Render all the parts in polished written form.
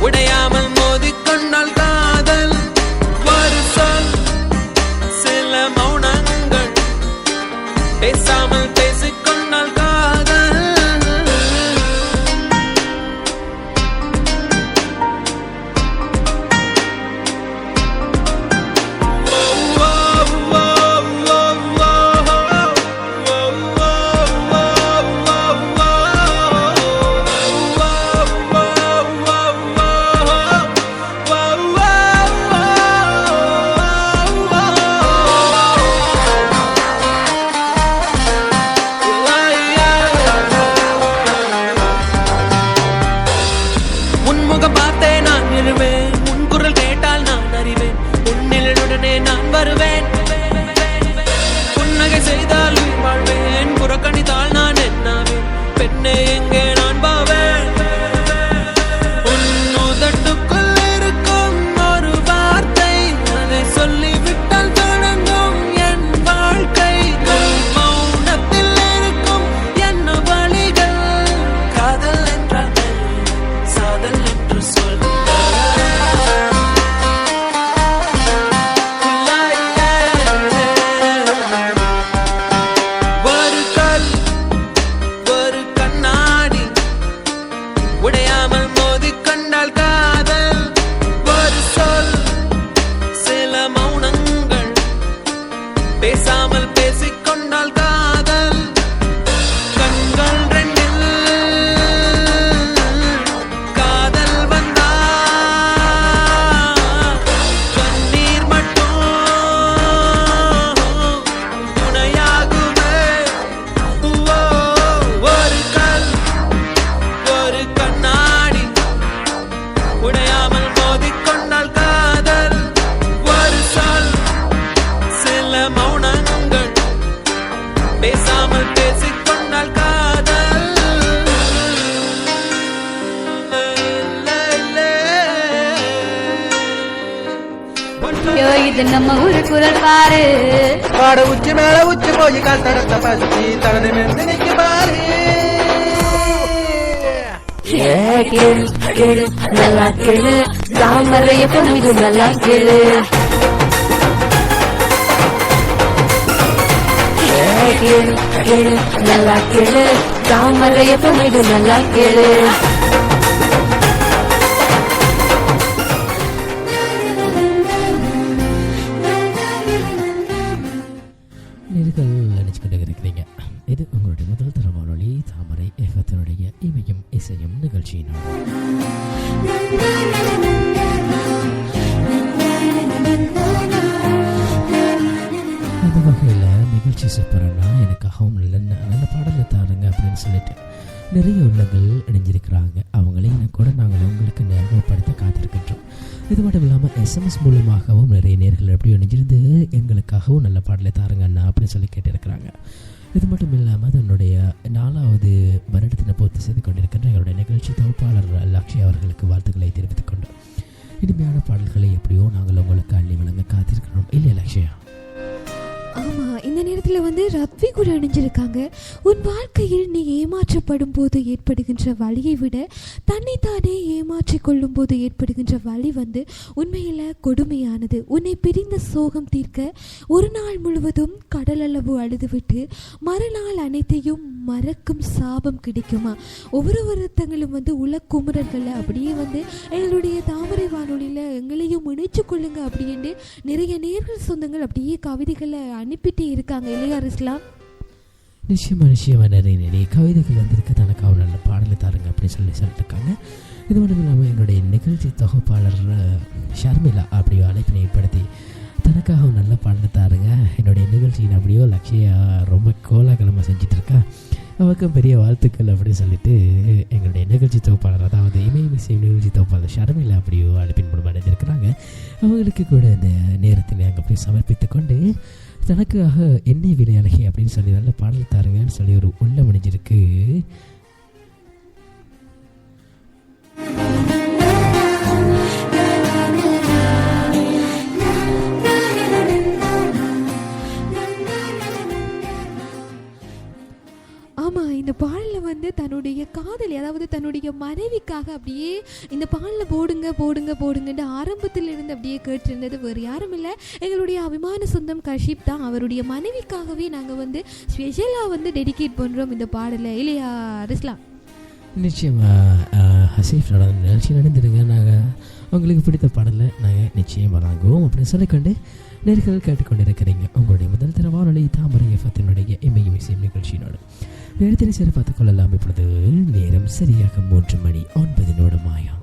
உடையாமல் மோதிக்கொண்டால் காதல் ஒரு சொல் சில மௌனங்கள் பேசாமல் பேசிக்கொண்டால் காதல் உன்முகம் பார்த்தே நான் எழுவேன், உன் குரல் கேட்டால் நான் அறிவேன், உன்னிலுடனே நான் வருவேன். புன்னகை செய்தால் உயிர் வாழ்வேன், புறக்கணித்தால் நான் என்னாவேன், பெண்ணே எங்கே நான் பாவேன். உன் உதட்டுக்குள் இருக்கும் ஒரு வார்த்தை, அதை சொல்லிவிட்டால் தொடங்கும் என் வாழ்க்கை. மௌனத்தில் இருக்கும் என்ன வழிகள், காதல் என்றால் சாதல் என்று சொல். ஒரு கல் ஒரு கண்ணாடி உடையாமல் மோதிக்கொண்டால் காதல் ஒரு சொல் சில மௌனங்கள் பேசாமல் பேசிக்கொண்டால் காதல் கண்கள் ரெண்டில் காதல் வந்தா கண்ணீர் மட்டும் துணையாகுமே. ஒரு கல் ஒரு கண்ணாடி உடையாமல் மோதிக்கொண்டால் காதல் ஒரு சொல் சில மௌனங்கள் பேசாமல் பேசிக்கொண்டால் காதல். ஐயோ, இது நம்ம ஊரு குரல் பாரு. பாட உச்சி மேல உச்சி போய் கால் தடத்த பசி தடது நின்று நிக்க பாரு. கேளு கேளு நல்லா கேளு, தாமரைய பொண்ணு நல்லா கேளு. கேளு கேளு நல்லா கேளு, தாமரைய பொண்ணு நல்லா கேளு. நீங்கள் நினைச்சுக்கிட்டு இருக்கிறீங்க, இது உங்களுடைய முதல் தர வானொலி தாமரை எஃப்எத்தினுடைய இமையும் இசையும் நிகழ்ச்சியினால். அந்த வகையில் நிகழ்ச்சி சூப்பரன்னா எனக்காகவும் நல்ல பாடலை தாருங்க அப்படின்னு சொல்லிட்டு நிறைய உள்ளங்கள் இணைஞ்சிருக்கிறாங்க. அவங்களையும் கூட நாங்கள் உங்களுக்கு ஞாபகப்படுத்த காத்திருக்கின்றோம். இது மட்டும் இல்லாமல் எஸ்எம்எஸ் மூலமாகவும் நிறைய நேர்கள் எப்படி இணைஞ்சிருந்து எங்களுக்காகவும் நல்ல பாடலை தாருங்க அண்ணா அப்படின்னு சொல்லி கேட்டிருக்கிறாங்க. இது மட்டும் இல்லாமல் தன்னுடைய 4வது வருடத்தினை பூர்த்தி செய்து கொண்டிருக்கின்ற எங்களுடைய நிகழ்ச்சி தொகுப்பாளர் லக்ஷ்யா அவர்களுக்கு வாழ்த்துக்களை தெரிவித்துக் கொண்டோம். இனிமையான பாடல்களை எப்படியோ நாங்கள் உங்களுக்கு அள்ளி வழங்க காத்திருக்கிறோம் இல்லையா லக்ஷ்யா? ஆமா, இந்த நேரத்துல ரத்வி கூட அணிஞ்சிருக்காங்க. உன் வாழ்க்கையில் நீ ஏமாற்றப்படும் போது ஏற்படுகின்ற வலியை விட தன்னைத்தானே ஏமாற்றிக் கொள்ளும் போது ஏற்படுகின்ற வலி உண்மையில கொடுமையானது. உன்னை பிரிந்த சோகம் தீர்க்க ஒரு நாள் முழுவதும் கடலளவு அழுதுவிட்டு மறுநாள் அனைத்தையும் மறக்கும் சாபம் கிடைக்குமா? ஒவ்வொருத்தங்களும் உலக்குமுறல்களை அப்படியே எங்களுடைய தாமரை வானொலியில எங்களையும் இணைச்சு கொள்ளுங்க அப்படின்னு நிறைய நேர்கள் சொந்தங்கள் அப்படியே கவிதைகளை அனுப்பிட்டே இருக்காங்க இல்லையா ரிஸ்லாம்? நிச்சயமா நிறைய கவிதைகள் வந்திருக்கு. தனக்காக நல்ல பாடலை தாருங்க அப்படின்னு சொல்லிட்டு இருக்காங்க. இது மட்டும் இல்லாமல் என்னுடைய நிகழ்ச்சி தொகுப்பாளர் ஷர்மிளா அப்படியோ அழைப்பினை ஏற்படுத்தி தனக்காக நல்ல பாடலை தாருங்க, என்னுடைய நிகழ்ச்சியின் அப்படியோ லக்ஷ்யா ரொம்ப கோலாகலமாக செஞ்சுட்டு இருக்கா, அவருக்கும் பெரிய வாழ்த்துக்கள் அப்படின்னு சொல்லிட்டு எங்களுடைய நிகழ்ச்சி தொகுப்பாளர், அதாவது இமயமிசை நிகழ்ச்சி தொகுப்பாளர் ஷர்மிளா அப்படியோ அழைப்பின் மூலம் அடைஞ்சிருக்கிறாங்க. அவங்களுக்கு கூட இந்த நேரத்தில் அங்கே போய் சமர்ப்பித்து கொண்டு தனக்காக என்னை விளையாடகி அப்படின்னு சொல்லி நல்ல பாடல் தாருங்கன்னு சொல்லி ஒரு உள்ள முடிஞ்சிருக்கு. ஆமா, இந்த பாடல தன்னுடைய காதலி, அதாவது தன்னுடைய தன்னுடைய மனைவிக்காக அப்படியே இந்த பாலில் போடுங்க போடுங்க போடுங்கன்னு ஆரம்பத்தில் இருந்து அப்படியே கேட்டிருந்தது வேறு யாரும் இல்லை, எங்களுடைய அபிமான சொந்தம் கஷிப் தான். அவருடைய மனைவிக்காகவே நாங்கள் வந்து ஸ்பெஷலாக வந்து டெடிகேட் பண்ணுறோம் இந்த பாடலை, இல்லையா ரிஸ்லாம்? நிச்சயமாக ஹசீஃப் நிகழ்ச்சி நடந்துடுங்க. நாங்கள் உங்களுக்கு பிடித்த பாடலை நாங்கள் நிச்சயம் வழங்குவோம் அப்படின்னு சொல்லிக்கொண்டு நேர்கள் கேட்டுக்கொண்டிருக்கிறீங்க உங்களுடைய முதல் தர வானொலி தாமரை எஃப்எத்தினுடைய இமயம் இசையும் நிகழ்ச்சியினோடு நேரத்தில் சரி பார்த்துக் கொள்ளலாம். இப்பொழுது நேரம் சரியாக 3:09 மாயம்.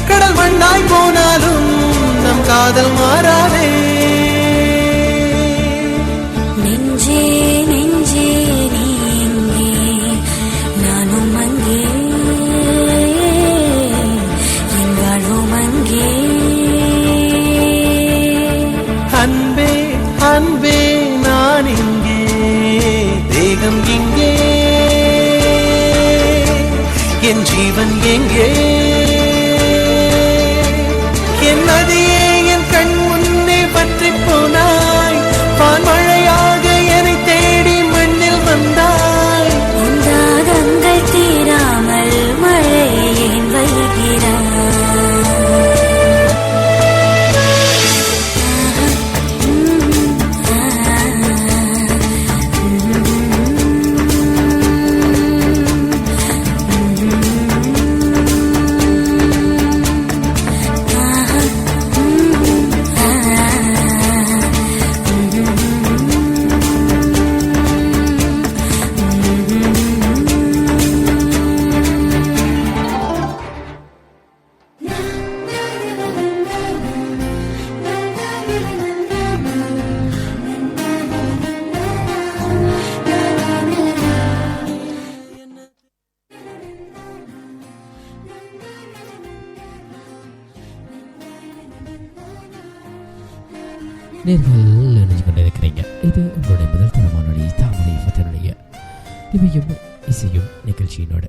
கடல் மண்ணாய் போனாலும் நம் காதல் மாறாதே. நெஞ்சே நெஞ்சே நீங்கே நானும் அங்கே என் வாழ்வும் அங்கே. அன்பே அன்பே நான் இங்கே தேகம் எங்கே என் ஜீவன் எங்கே என் நதியே என் கண் முன்னே பற்றி போனாய் பான்மழையாக என்னை தேடி மண்ணில் வந்தாய். உண்டாதங்கள் தீராமல் மழையை ஏன் வைகிறாய்? நேர்கள் நினைச்சு கொண்டு இருக்கிறீங்க. இது உங்களுடைய முதல் தரமானொலி தாமரை ஃபத்தனுடைய இவையும் இசையும் நிகழ்ச்சியினோட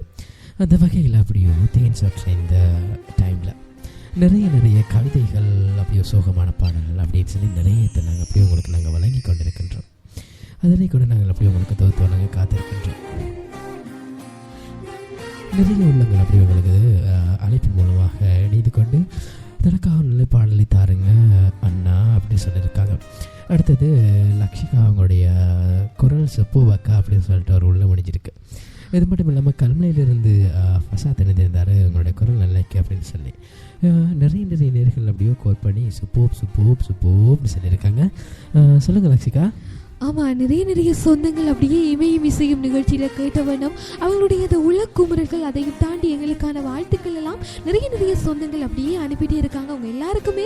அந்த வகையில் அப்படியோ தேன் சொற்ற இந்த டைமில் நிறைய கவிதைகள் அப்படியோ சோகமான பாடல்கள் அப்படின்னு சொல்லி நிறைய நாங்கள் அப்படியே உங்களுக்கு நாங்கள் வழங்கி கொண்டிருக்கின்றோம். அதனை கூட நாங்கள் அப்படியே உங்களுக்கு தொகுத்து வழங்க காத்திருக்கின்றோம். நிறைய உள்ளங்கள் அப்படி உங்களுக்கு அழைப்பு மூலமாக இணைந்து கொண்டு தனக்காக நல்ல பாடலை தாருங்க அண்ணா அப்படின்னு சொல்லியிருக்காங்க. அடுத்தது லக்ஷிகா அவங்களுடைய குரல் செப்புவாக்கா அப்படின்னு சொல்லிட்டு ஒரு உள்ள முடிஞ்சிருக்கு. இது மட்டும் இல்லாமல் கல்முனையிலிருந்து ஃபசாத் இணைந்திருந்தார் உங்களுடைய குரல் நல்லாக்கி அப்படின்னு சொல்லி நிறைய நேர்கள் அப்படியோ கால் பண்ணி சுப்போப்னு சொல்லியிருக்காங்க. சொல்லுங்கள் லக்ஷிகா. ஆமாம், நிறைய சொந்தங்கள் அப்படியே இமையும் இசையும் நிகழ்ச்சியில் கேட்ட வேணும் அவங்களுடைய அந்த உலக்குமுறைகள் அதையும் தாண்டி எங்களுக்கான வாழ்த்துக்கள் எல்லாம் நிறைய சொந்தங்கள் அப்படியே அனுப்பிட்டே இருக்காங்க. அவங்க எல்லாருக்குமே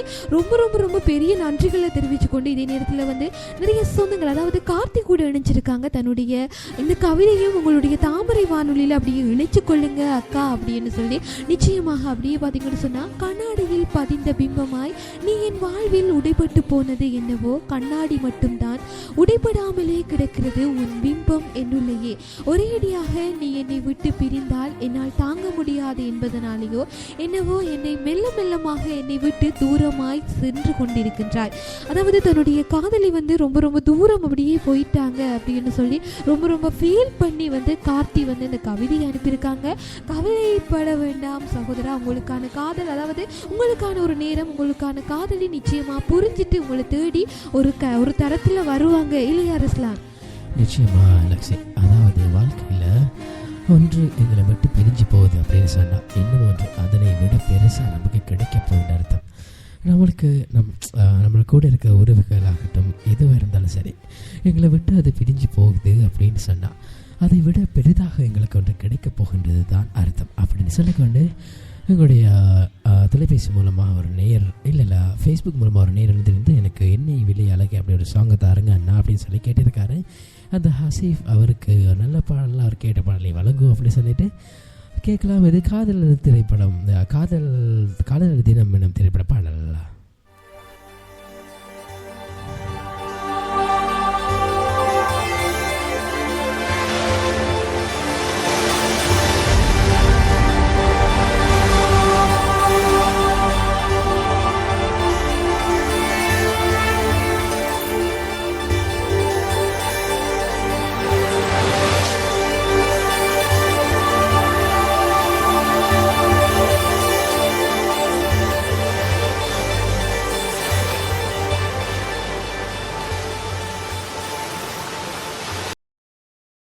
ரொம்ப பெரிய நன்றிகளை தெரிவித்து கொண்டு இதே நேரத்தில் வந்து நிறைய சொந்தங்கள் அதாவது கார்த்திக் கூட இணைஞ்சிருக்காங்க. தன்னுடைய இந்த கவிதையும் உங்களுடைய தாமரை வானொலியில் அப்படியே இணைச்சு கொள்ளுங்க அக்கா அப்படின்னு சொல்லி நிச்சயமாக அப்படியே பார்த்தீங்கன்னு சொன்னால் கண்ணாடியில் பதிந்த பிம்பமாய் நீ என் வாழ்வில் உடைபட்டு போனது என்னவோ கண்ணாடி மட்டும்தான் உடைபடாமலே கிடக்கிறது உன் பிம்பம் என்னுள்ளேயே ஒரேடியாக நீ என்னை விட்டு பிரிந்தால் என்னால் தாங்க முடியாது என்பதனாலேயோ என்னவோ என்னை மெல்லமாக என்னை விட்டு தூரமாய் சென்று கொண்டிருக்கின்றாய். அதாவது தன்னுடைய காதலி வந்து ரொம்ப தூரம் அப்படியே போயிட்டாங்க அப்படின்னு சொல்லி ரொம்ப ஃபீல் பண்ணி வந்து கார்த்தி வந்து இந்த கவிதையை அனுப்பியிருக்காங்க. கவலைப்பட வேண்டாம் சகோதரா, உங்களுக்கான காதல் அதாவது உங்களுக்கான ஒரு நேரம் உங்களுக்கான காதலி நிச்சயமா புரிஞ்சிட்டு உங்களை தேடி ஒரு தரத்தில் வருவாங்க இல்லையா ரிஸ்லான்? நிச்சயமா லக்ஷி. அதாவது வாழ்க்கையில் ஒன்று எங்களை விட்டு பிரிஞ்சு போகுது அப்படின்னு சொன்னால் இன்னும் ஒன்று அதனை விட பெருசாக நமக்கு கிடைக்க போகுதுன்னு அர்த்தம். நம்மளை கூட இருக்க உறவுகளாகட்டும் எதுவாக இருந்தாலும் சரி எங்களை விட்டு அது பிரிஞ்சு போகுது அப்படின்னு சொன்னால் அதை விட பெரிதாக எங்களுக்கு ஒன்று கிடைக்க போகின்றது தான் அர்த்தம் அப்படின்னு சொல்லிக்கொண்டு எங்களுடைய தொலைபேசி மூலமாக ஒரு நேர் இல்லை ஃபேஸ்புக் மூலமாக ஒரு நேர் இருந்து எனக்கு என்னை விலை அழகே அப்படி ஒரு சாங்கை தாருங்க அண்ணா அப்படின்னு சொல்லி கேட்டிருக்காரு. அந்த ஹசீஃப் அவருக்கு நல்ல பாடலாம் அவர் கேட்ட பாடலை வழங்கும் அப்படின்னு சொல்லிட்டு கேட்கலாம். இது காதலர் திரைப்படம் காதலர் தினம் என்னும் திரைப்பட பாடல்